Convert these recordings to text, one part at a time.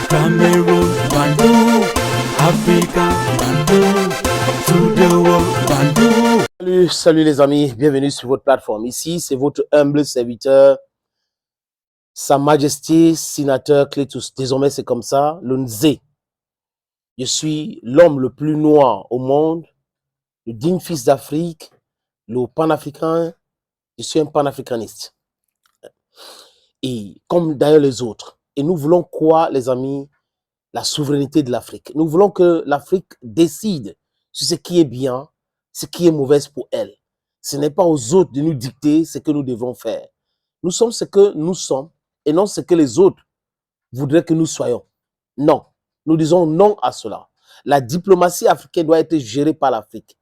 Cameroon, Bandung, Africa, Bandung, to the world, Bandung. Salut les amis, bienvenue sur votre plateforme. Ici, c'est votre humble serviteur, Sa Majesté, sénateur Clétus. Désormais, c'est comme ça, le Nzé. Je suis l'homme le plus noir au monde, le digne fils d'Afrique, le panafricain. Je suis un panafricaniste. Et comme d'ailleurs les autres. Et nous voulons quoi, les amis? La souveraineté de l'Afrique. Nous voulons que l'Afrique décide sur ce qui est bien, ce qui est mauvais pour elle. Ce n'est pas aux autres de nous dicter ce que nous devons faire. Nous sommes ce que nous sommes et non ce que les autres voudraient que nous soyons. Non, nous disons non à cela. La diplomatie africaine doit être gérée par l'Afrique.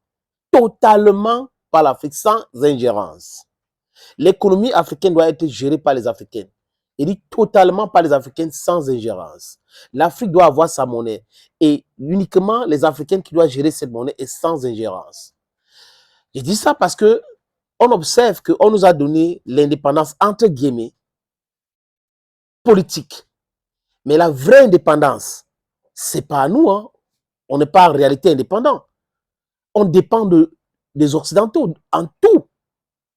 Totalement par l'Afrique, sans ingérence. L'économie africaine doit être gérée par les Africains. Il dit totalement par les Africains sans ingérence. L'Afrique doit avoir sa monnaie et uniquement les Africains qui doivent gérer cette monnaie et sans ingérence. Je dis ça parce que on observe qu'on nous a donné l'indépendance entre guillemets politique. Mais la vraie indépendance, c'est pas à nous. Hein. On n'est pas en réalité indépendant. On dépend des Occidentaux en tout.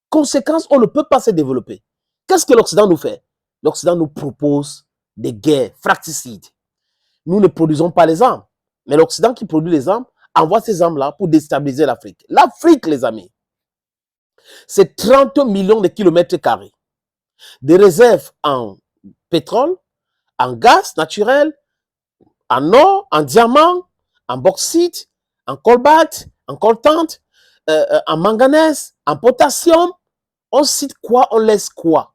Conséquence, on ne peut pas se développer. Qu'est-ce que l'Occident nous fait? L'Occident nous propose des guerres fratricides. Nous ne produisons pas les armes. Mais l'Occident qui produit les armes envoie ces armes-là pour déstabiliser l'Afrique. L'Afrique, les amis, c'est 30 millions de kilomètres carrés. Des réserves en pétrole, en gaz naturel, en or, en diamant, en bauxite, en cobalt, en coltan, en manganèse, en potassium. On cite quoi, on laisse quoi?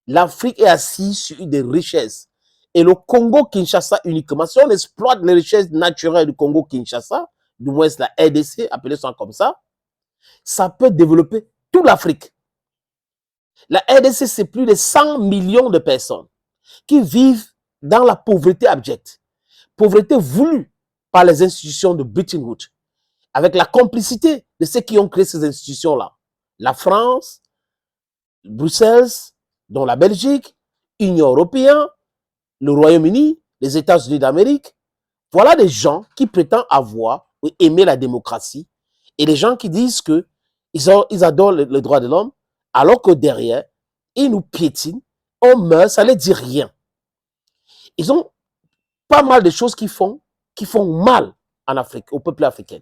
L'Afrique est assise sur des richesses. Et le Congo-Kinshasa uniquement, si on exploite les richesses naturelles du Congo-Kinshasa, du moins la RDC, appelez ça comme ça peut développer toute l'Afrique. La RDC, c'est plus de 100 millions de personnes qui vivent dans la pauvreté abjecte. Pauvreté voulue par les institutions de Bretton Woods, avec la complicité de ceux qui ont créé ces institutions-là. La France, Bruxelles, dont la Belgique, Union européenne, le Royaume-Uni, les États-Unis d'Amérique. Voilà des gens qui prétendent avoir ou aimer la démocratie et des gens qui disent que ils adorent le droit de l'homme, alors que derrière, ils nous piétinent, on meurt, ça ne les dit rien. Ils ont pas mal de choses qui font mal en Afrique, au peuple africain.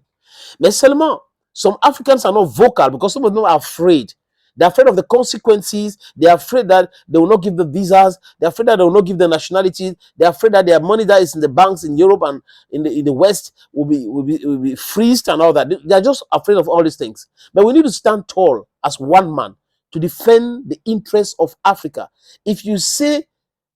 Mais seulement, some Africans are not vocal because some of them are afraid. They're afraid of the consequences. They're afraid that they will not give the visas. They're afraid that they will not give the nationalities. They're afraid that their money that is in the banks in Europe and in the West will be freezed and all that. They're just afraid of all these things. But we need to stand tall as one man to defend the interests of Africa. If you say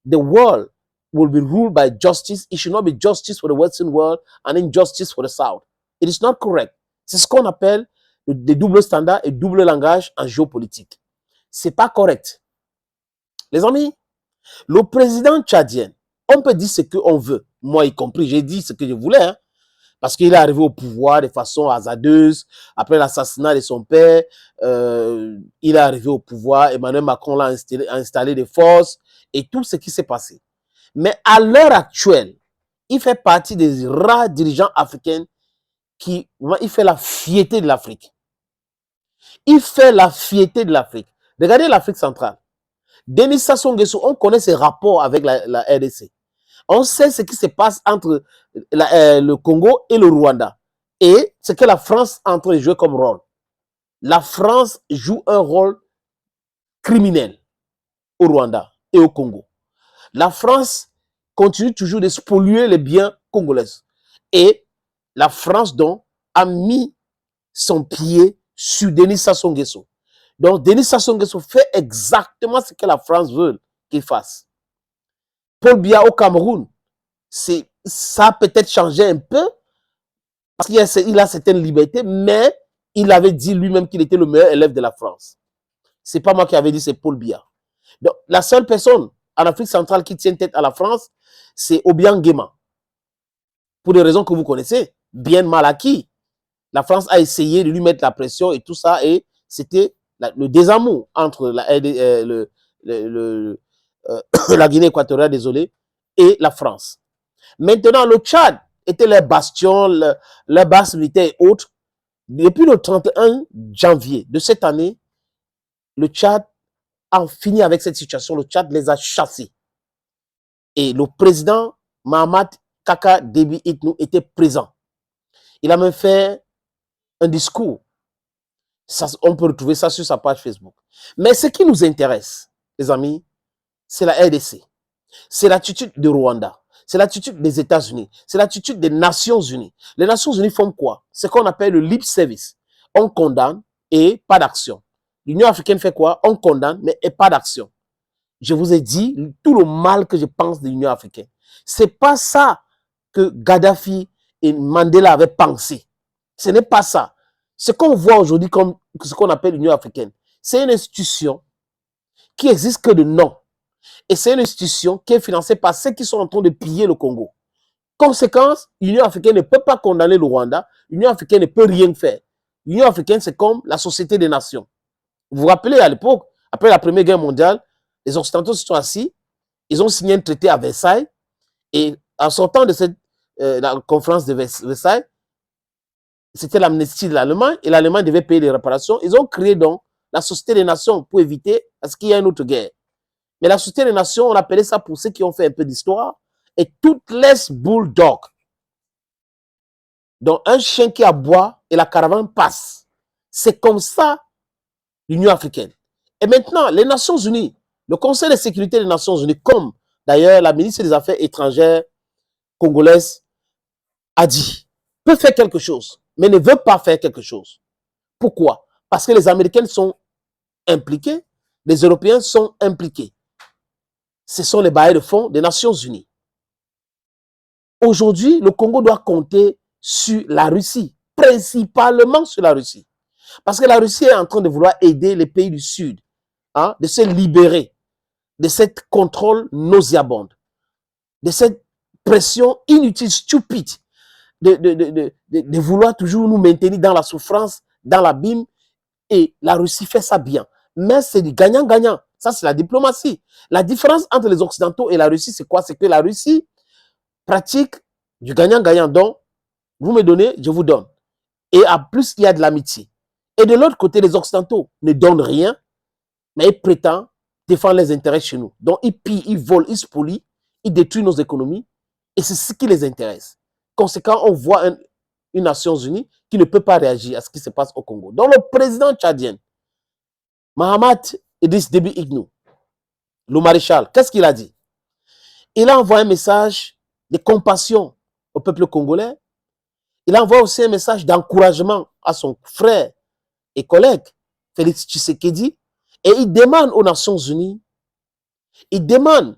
the world will be ruled by justice, it should not be justice for the Western world and injustice for the South. It is not correct. C'est ce qu'on appelle des doubles standards et double langage en géopolitique. C'est pas correct. Les amis, le président tchadien, on peut dire ce qu'on veut. Moi y compris, j'ai dit ce que je voulais. Hein, parce qu'il est arrivé au pouvoir de façon hasardeuse. Après l'assassinat de son père, il est arrivé au pouvoir. Emmanuel Macron l'a installé des forces et tout ce qui s'est passé. Mais à l'heure actuelle, il fait partie des rares dirigeants africains qui il fait la fierté de l'Afrique. Il fait la fierté de l'Afrique. Regardez l'Afrique centrale. Denis Sassou Nguesso, on connaît ses rapports avec la RDC. On sait ce qui se passe entre le Congo et le Rwanda. Et ce que la France est en train de jouer comme rôle. La France joue un rôle criminel au Rwanda et au Congo. La France continue toujours de spolier les biens congolais. Et la France, donc, a mis son pied sur Denis Sassou Nguesso. Donc, Denis Sassou Nguesso fait exactement ce que la France veut qu'il fasse. Paul Biya au Cameroun, ça a peut-être changé un peu, parce qu'il a certaines libertés, mais il avait dit lui-même qu'il était le meilleur élève de la France. C'est pas moi qui avais dit, c'est Paul Biya. Donc, la seule personne en Afrique centrale qui tient tête à la France, c'est Obiang Nguema. Pour des raisons que vous connaissez, bien mal acquis. La France a essayé de lui mettre la pression et tout ça, et c'était le désamour entre la Guinée équatoriale, désolé, et la France. Maintenant, le Tchad était les bastions, les bases militaires et autres. Depuis le 31 janvier de cette année, le Tchad a fini avec cette situation. Le Tchad les a chassés. Et le président Mahamat Kaka Déby Itnou était présent. Il a même fait un discours. Ça, on peut retrouver ça sur sa page Facebook. Mais ce qui nous intéresse, les amis, c'est la RDC. C'est l'attitude du Rwanda. C'est l'attitude des États-Unis. C'est l'attitude des Nations Unies. Les Nations Unies font quoi? C'est ce qu'on appelle le lip service. On condamne et pas d'action. L'Union africaine fait quoi? On condamne, mais pas d'action. Je vous ai dit tout le mal que je pense de l'Union africaine. C'est pas ça que Gaddafi et Mandela avaient pensé. Ce n'est pas ça. Ce qu'on voit aujourd'hui comme ce qu'on appelle l'Union africaine, c'est une institution qui existe que de nom. Et c'est une institution qui est financée par ceux qui sont en train de piller le Congo. Conséquence, l'Union africaine ne peut pas condamner le Rwanda. L'Union africaine ne peut rien faire. L'Union africaine, c'est comme la Société des Nations. Vous vous rappelez, à l'époque, après la Première Guerre mondiale, les Occidentaux se sont assis, ils ont signé un traité à Versailles, et en sortant de cette la conférence de Versailles, c'était l'amnistie de l'Allemagne, et l'Allemagne devait payer les réparations. Ils ont créé donc la Société des Nations pour éviter à ce qu'il y ait une autre guerre. Mais la Société des Nations, on appelait ça, pour ceux qui ont fait un peu d'histoire, et toutes les bulldogs. Donc un chien qui aboie et la caravane passe. C'est comme ça l'Union africaine. Et maintenant, les Nations Unies, le Conseil de sécurité des Nations Unies, comme d'ailleurs la ministre des Affaires étrangères congolaise a dit, peut faire quelque chose, mais ne veut pas faire quelque chose. Pourquoi? Parce que les Américains sont impliqués, les Européens sont impliqués. Ce sont les bailleurs de fonds des Nations Unies. Aujourd'hui, le Congo doit compter sur la Russie, principalement sur la Russie. Parce que la Russie est en train de vouloir aider les pays du Sud, hein, de se libérer de cette contrôle nauséabonde, de cette pression inutile, stupide, de vouloir toujours nous maintenir dans la souffrance, dans l'abîme. Et la Russie fait ça bien. Mais c'est du gagnant-gagnant. Ça, c'est la diplomatie. La différence entre les Occidentaux et la Russie, c'est quoi? C'est que la Russie pratique du gagnant-gagnant. Donc, vous me donnez, je vous donne. Et en plus, il y a de l'amitié. Et de l'autre côté, les Occidentaux ne donnent rien, mais ils prétendent défendre les intérêts chez nous. Donc, ils pillent, ils volent, ils spolient, ils détruisent nos économies. Et c'est ce qui les intéresse. Conséquent, on voit une Nations Unies qui ne peut pas réagir à ce qui se passe au Congo. Donc, le président tchadien, Mahamat Idriss Déby Itnou, le maréchal, qu'est-ce qu'il a dit? Il a envoyé un message de compassion au peuple congolais. Il a envoyé aussi un message d'encouragement à son frère et collègue, Félix Tshisekedi, et il demande aux Nations Unies, il demande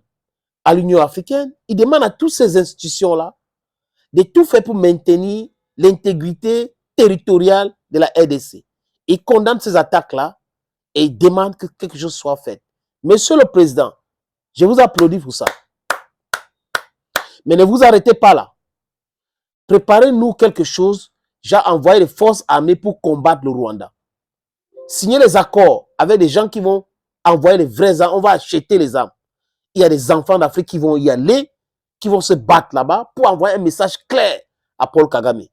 à l'Union africaine, il demande à toutes ces institutions-là de tout faire pour maintenir l'intégrité territoriale de la RDC. Il condamne ces attaques-là et il demande que quelque chose soit fait. Monsieur le Président, je vous applaudis pour ça. Mais ne vous arrêtez pas là. Préparez-nous quelque chose. J'ai envoyé les forces armées pour combattre le Rwanda. Signez les accords avec des gens qui vont envoyer les vraies armes. On va acheter les armes. Il y a des enfants d'Afrique qui vont y aller, qui vont se battre là-bas pour envoyer un message clair à Paul Kagame.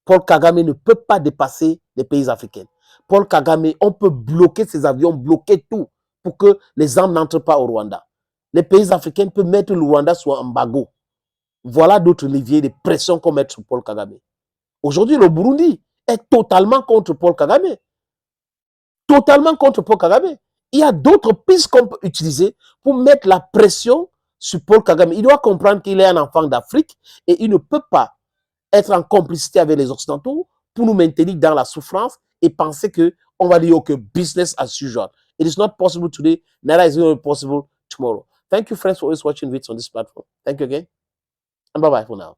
Paul Kagame ne peut pas dépasser les pays africains. Paul Kagame, on peut bloquer ses avions, bloquer tout pour que les armes n'entrent pas au Rwanda. Les pays africains peuvent mettre le Rwanda sous embargo. Voilà d'autres leviers de pression qu'on met sur Paul Kagame. Aujourd'hui, le Burundi est totalement contre Paul Kagame. Totalement contre Paul Kagame. Il y a d'autres pistes qu'on peut utiliser pour mettre la pression sur Paul Kagame. Il doit comprendre qu'il est un enfant d'Afrique et il ne peut pas être en complicité avec les Occidentaux pour nous maintenir dans la souffrance et penser qu'on va dire que business as usual. It is not possible today, neither is it possible tomorrow. Thank you, friends, for always watching videos on this platform. Thank you again, and bye-bye for now.